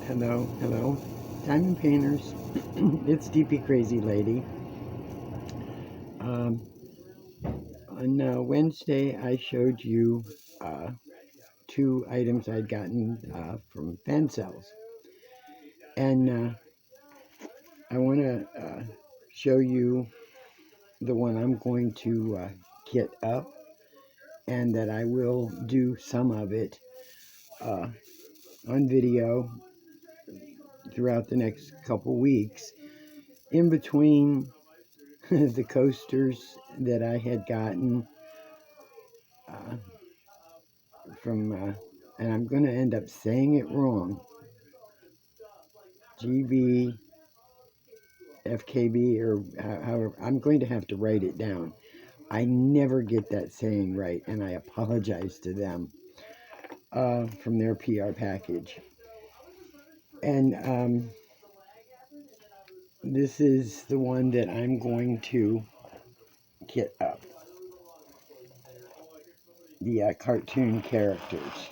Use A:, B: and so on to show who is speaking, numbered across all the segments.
A: Hello. Diamond Painters. It's DP Crazy Lady. Um, on Wednesday, I showed you two items I'd gotten from fan cells. And I want to show you the one I'm going to kit up, and that I will do some of it on video throughout the next couple weeks, in between the coasters that I had gotten uh, from, and I'm going to end up saying it wrong, GB, FKB, or however. I'm going to have to write it down. I never get that saying right, and I apologize to them from their PR package. And this is the one that I'm going to kit up. The cartoon characters.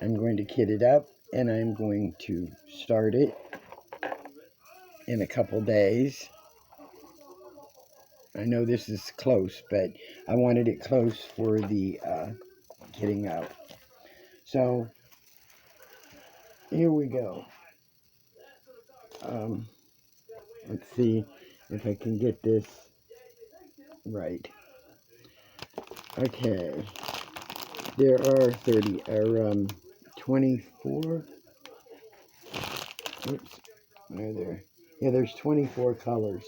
A: I'm going to kit it up, and I'm going to start it in a couple days. I know this is close, but I wanted it close for the kitting up. So here we go. Let's see if I can get this right. Okay, there are 24. Oops, are there? Yeah, there's 24 colors.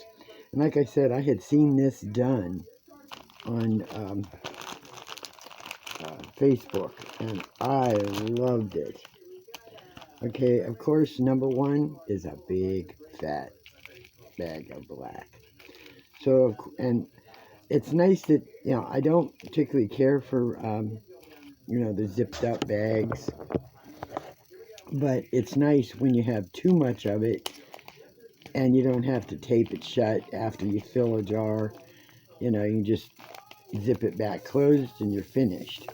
A: And like I said, I had seen this done on Facebook, and I loved it. Okay, of course, number one is a big fat bag of black. So, and it's nice that, I don't particularly care for, the zipped up bags, but it's nice when you have too much of it and you don't have to tape it shut after you fill a jar. You can just zip it back closed and you're finished.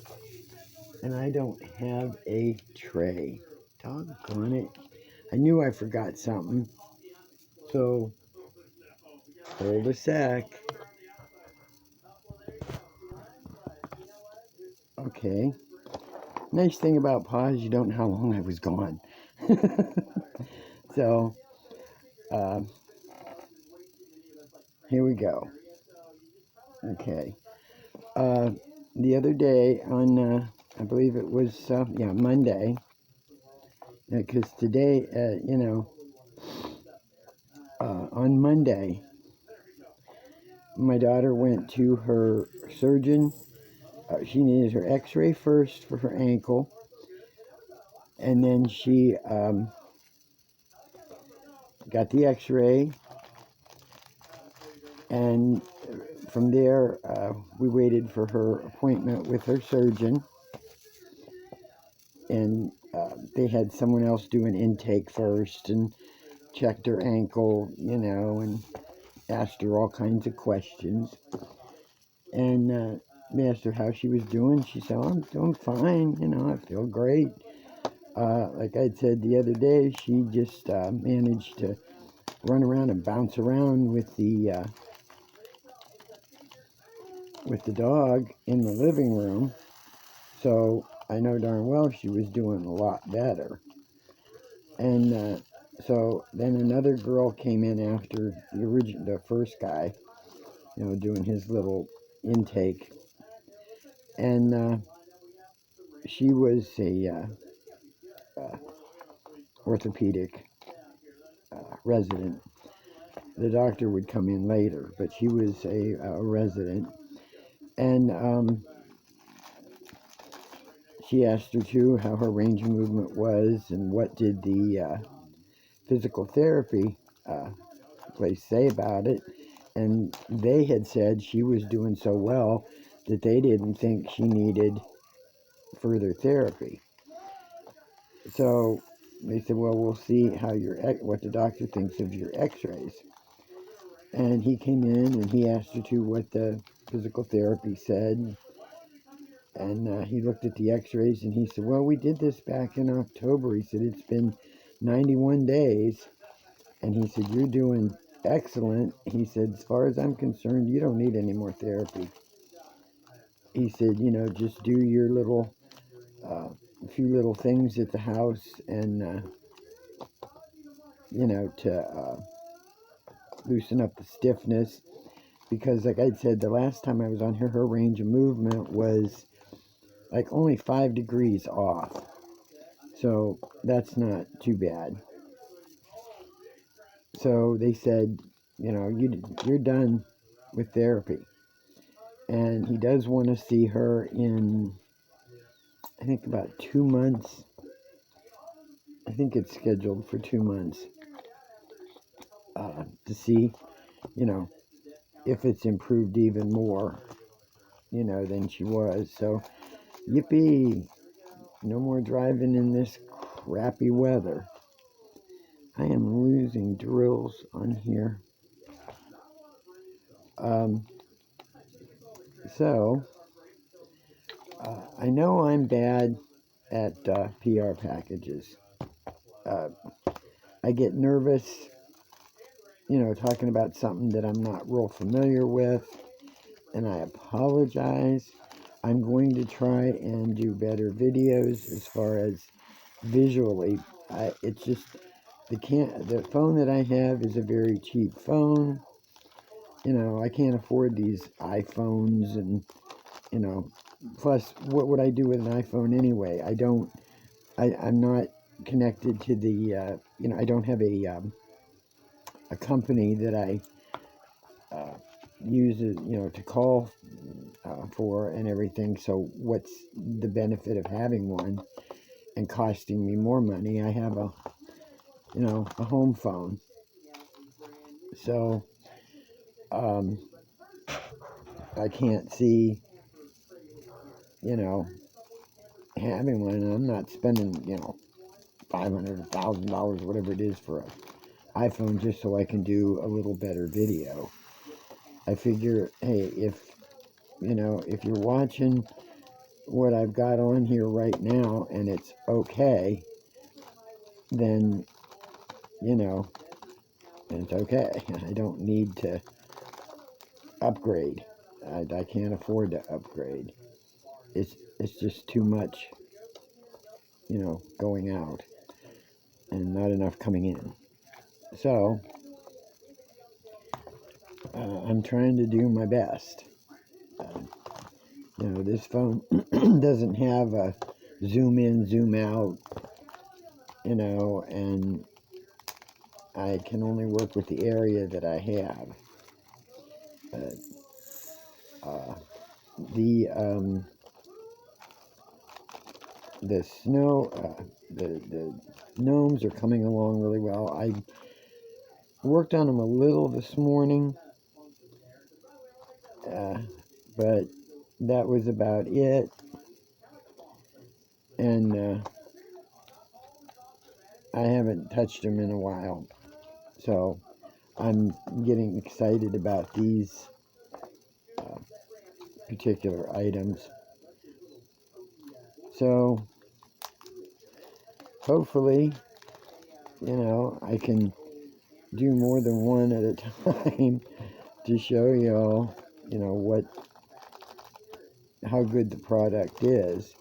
A: And I don't have a tray. Doggone it. I knew I forgot something. So, hold a sec. Okay. Nice thing about pause, you don't know how long I was gone. So, here we go. Okay. The other day on, I believe it was, Monday. Because today, on Monday, my daughter went to her surgeon. She needed her x-ray first for her ankle. And then she got the x-ray. And from there, we waited for her appointment with her surgeon. And they had someone else do an intake first and checked her ankle, and asked her all kinds of questions. And they asked her how she was doing. She said, "Oh, I'm doing fine. I feel great." Like I said the other day, she just managed to run around and bounce around with the dog in the living room. So I know darn well she was doing a lot better. And so then another girl came in after the first guy, doing his little intake. And she was a orthopedic resident. The doctor would come in later, but she was a resident. And she asked her too how her range of movement was and what did the physical therapy place say about it. And they had said she was doing so well that they didn't think she needed further therapy. So they said, well, we'll see what the doctor thinks of your x-rays. And he came in and he asked her to what the physical therapy said. And he looked at the x-rays and he said, well, we did this back in October. He said, it's been 91 days. And he said, you're doing excellent. He said, as far as I'm concerned, you don't need any more therapy. He said, just do your little, few little things at the house and, to loosen up the stiffness. Because like I said, the last time I was on her range of movement was like only 5 degrees off. So that's not too bad. So they said, you're done with therapy. And he does want to see her in, I think, about 2 months. I think it's scheduled for 2 months to see, if it's improved even more, than she was. So, yippee! No more driving in this crappy weather. I am losing drills on here. I know I'm bad at PR packages. I get nervous, talking about something that I'm not real familiar with, and I apologize. I'm going to try and do better videos as far as visually. It's just the phone that I have is a very cheap phone. I can't afford these iPhones, and plus, what would I do with an iPhone anyway? I'm not connected to the I don't have a company that I use it, to call for and everything. So what's the benefit of having one and costing me more money? I have a home phone. So I can't see, having one, and I'm not spending, $500, $1,000, whatever it is for an iPhone just so I can do a little better video. I figure, hey, if you're watching what I've got on here right now and it's okay, then, it's okay. I don't need to upgrade. I can't afford to upgrade. It's just too much, going out and not enough coming in. So, I'm trying to do my best. This phone doesn't have a zoom in, zoom out, and I can only work with the area that I have. The snow, the gnomes are coming along really well. I worked on them a little this morning, but that was about it. And I haven't touched them in a while. So I'm getting excited about these particular items. So hopefully, I can do more than one at a time to show y'all, how good the product is.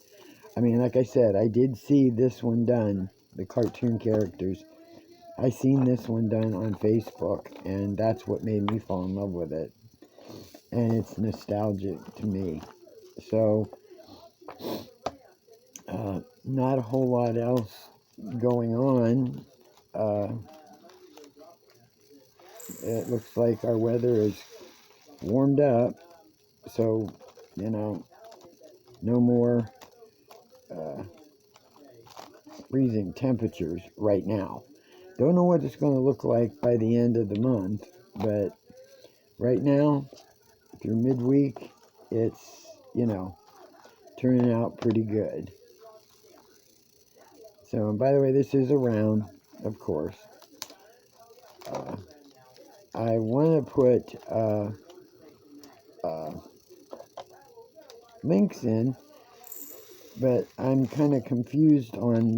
A: I mean, like I said, I did see this one done, the cartoon characters. I seen this one done on Facebook, and that's what made me fall in love with it. And it's nostalgic to me. So, not a whole lot else going on. It looks like our weather is warmed up, so, no more freezing temperatures right now. Don't know what it's going to look like by the end of the month, but right now, through midweek, it's, turning out pretty good. So, and by the way, this is a round, of course. I want to put links in But I'm kind of confused on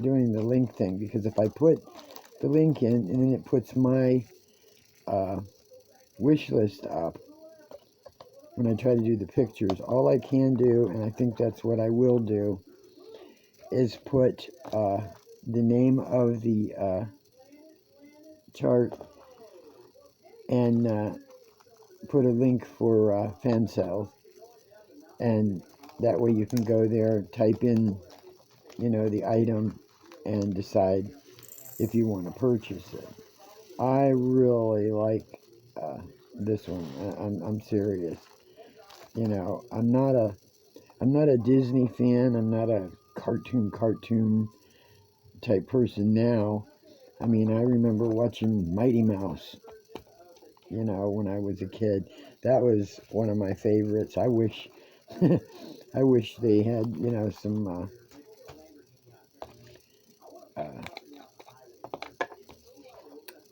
A: doing the link thing, because if I put the link in and then it puts my wish list up when I try to do the pictures, all I can do, and I think that's what I will do, is put the name of the chart and put a link for fan sales, and that way you can go there, type in, the item, and decide if you want to purchase it. I really like this one. I'm serious. I'm not a Disney fan. I'm not a cartoon type person now. I mean, I remember watching Mighty Mouse, when I was a kid. That was one of my favorites. I wish I wish they had, some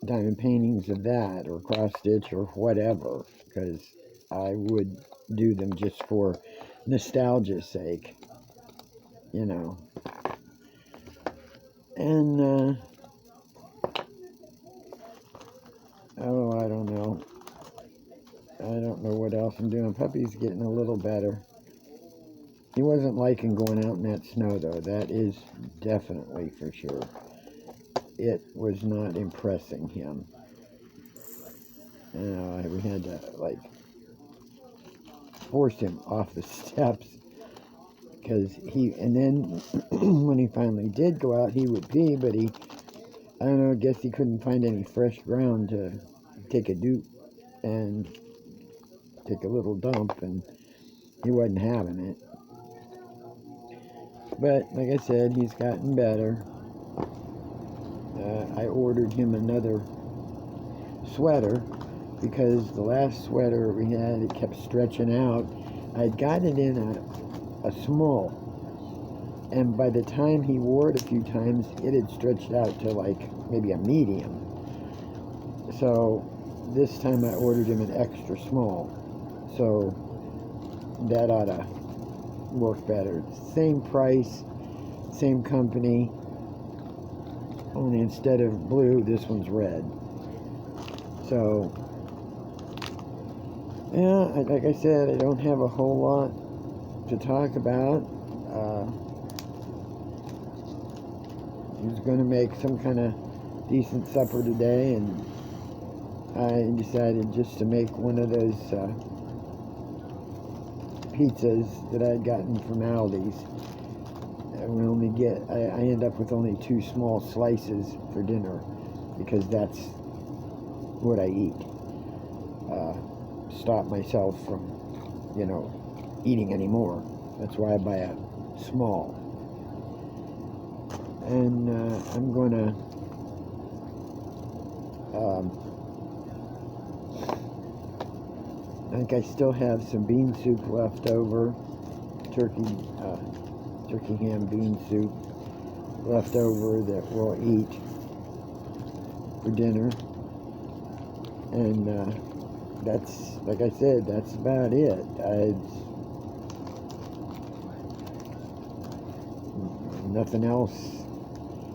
A: diamond paintings of that, or cross stitch, or whatever, because I would do them just for nostalgia's sake, And I don't know. I don't know what else I'm doing. Puppy's getting a little better. He wasn't liking going out in that snow, though. That is definitely for sure. It was not impressing him. We had to, force him off the steps, because and then when he finally did go out, he would pee, but I don't know, I guess he couldn't find any fresh ground to take a dupe and take a little dump, and he wasn't having it. But like I said, he's gotten better. I ordered him another sweater, because the last sweater we had, it kept stretching out. I'd got it in a small, and by the time he wore it a few times, it had stretched out to maybe a medium. So this time I ordered him an extra small, so that ought to work better. Same price, same company, only instead of blue, this one's red. So yeah, like I said, I don't have a whole lot to talk about. I was going to make some kind of decent supper today, and I decided just to make one of those pizzas that I had gotten from Aldi's. I end up with only 2 small slices for dinner, because that's what I eat. Stop myself from, eating anymore. That's why I buy a small. And I'm gonna I think I still have some bean soup left over, turkey ham bean soup left over that we'll eat for dinner. And that's, like I said, that's about it. Nothing else.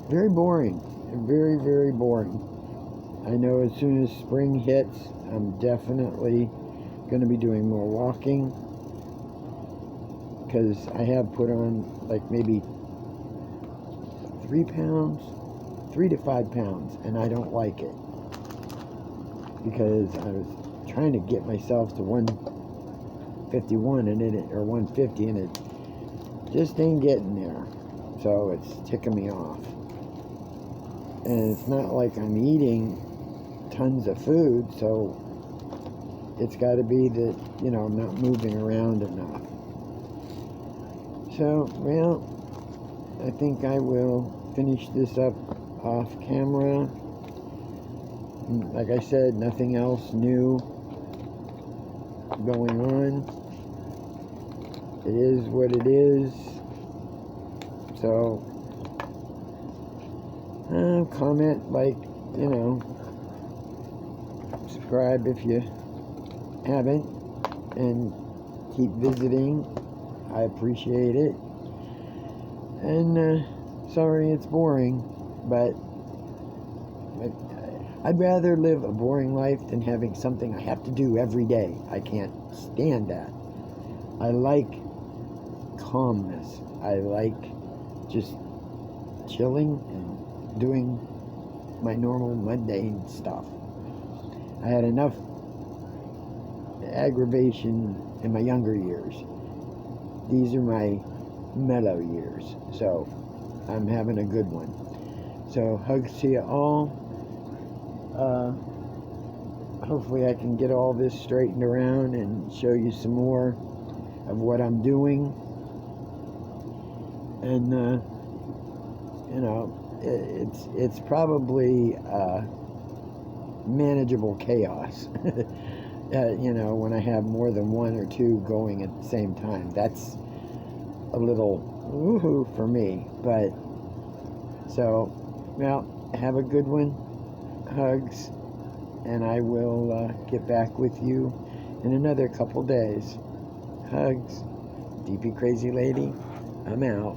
A: Very boring. Very, very boring. I know as soon as spring hits, I'm definitely going to be doing more walking, because I have put on maybe 3 to 5 pounds, and I don't like it, because I was trying to get myself to 151 or 150, and it just ain't getting there. So it's ticking me off. And it's not like I'm eating tons of food, so it's got to be that, I'm not moving around enough. So, well, I think I will finish this up off camera. Like I said, nothing else new going on. It is what it is. So, comment, subscribe if you haven't, and keep visiting. I appreciate it. And sorry it's boring, but I'd rather live a boring life than having something I have to do every day. I can't stand that. I like calmness. I like just chilling and doing my normal mundane stuff. I had enough aggravation in my younger years. These are my mellow years, so I'm having a good one. So hugs to you all. Hopefully I can get all this straightened around and show you some more of what I'm doing. And you know, it's probably manageable chaos. You know, when I have more than one or two going at the same time, that's a little woohoo for me. But so, well, have a good one. Hugs, and I will get back with you in another couple days. Hugs. DP Crazy Lady, I'm out.